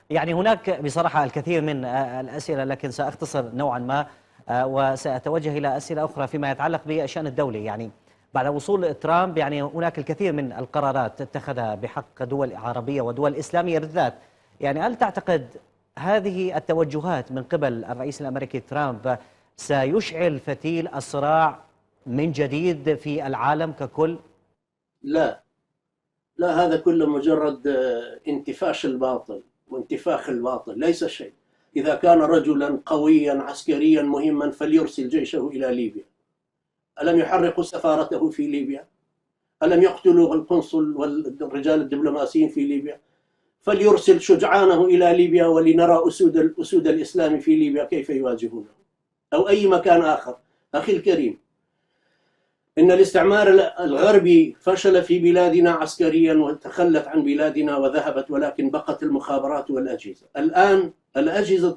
يعني هناك بصراحة الكثير من الأسئلة، لكن سأختصر نوعا ما وسأتوجه إلى أسئلة أخرى فيما يتعلق بالشأن الدولي. يعني بعد وصول ترامب يعني هناك الكثير من القرارات اتخذها بحق دول عربية ودول إسلامية بالذات. يعني هل تعتقد هذه التوجهات من قبل الرئيس الأمريكي ترامب سيشعل فتيل الصراع من جديد في العالم ككل؟ لا، لا، هذا كله مجرد انتفاش الباطل وانتفاخ الباطل، ليس شيء. إذا كان رجلا قويا عسكريا مهما فليرسل جيشه إلى ليبيا. ألم يحرقوا سفارته في ليبيا؟ ألم يقتلوا القنصل والرجال الدبلوماسيين في ليبيا؟ فليرسل شجعانه إلى ليبيا ولنرى أسود الإسلام في ليبيا كيف يواجهونه، أو أي مكان آخر. أخي الكريم، إن الاستعمار الغربي فشل في بلادنا عسكريا وتخلت عن بلادنا وذهبت، ولكن بقت المخابرات والأجهزة. الآن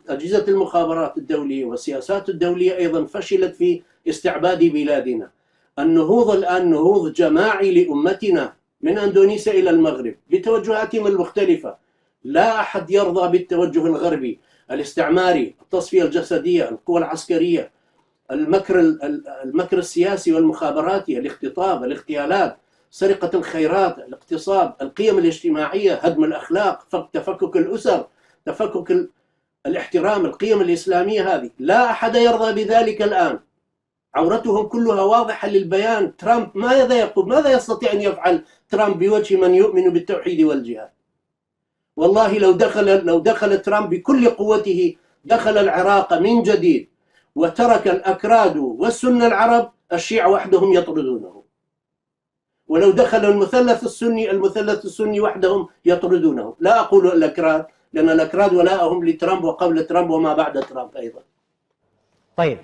أجهزة المخابرات الدولية والسياسات الدولية أيضا فشلت في استعباد بلادنا. النهوض الآن نهوض جماعي لأمتنا من أندونيسيا إلى المغرب بتوجهاتهم المختلفة. لا أحد يرضى بالتوجه الغربي الاستعماري، التصفية الجسدية، القوى العسكرية، المكر السياسي والمخابراتي، الاختطاف، الاغتيالات، سرقة الخيرات، الاغتصاب، القيم الاجتماعية، هدم الأخلاق، تفكك الأسر، تفكك الاحترام، القيم الإسلامية. هذه لا أحد يرضى بذلك الآن. عورتهم كلها واضحة للبيان. ترامب ماذا يقول؟ ماذا يستطيع أن يفعل ترامب بوجه من يؤمن بالتوحيد والجهاد؟ والله لو دخل ترامب بكل قوته، دخل العراق من جديد وترك الأكراد والسنة العرب، الشيعة وحدهم يطردونه. ولو دخل المثلث السني وحدهم يطردونه. لا أقول الأكراد، لأن الأكراد ولاءهم لترامب وقبل ترامب وما بعد ترامب أيضا. طيب.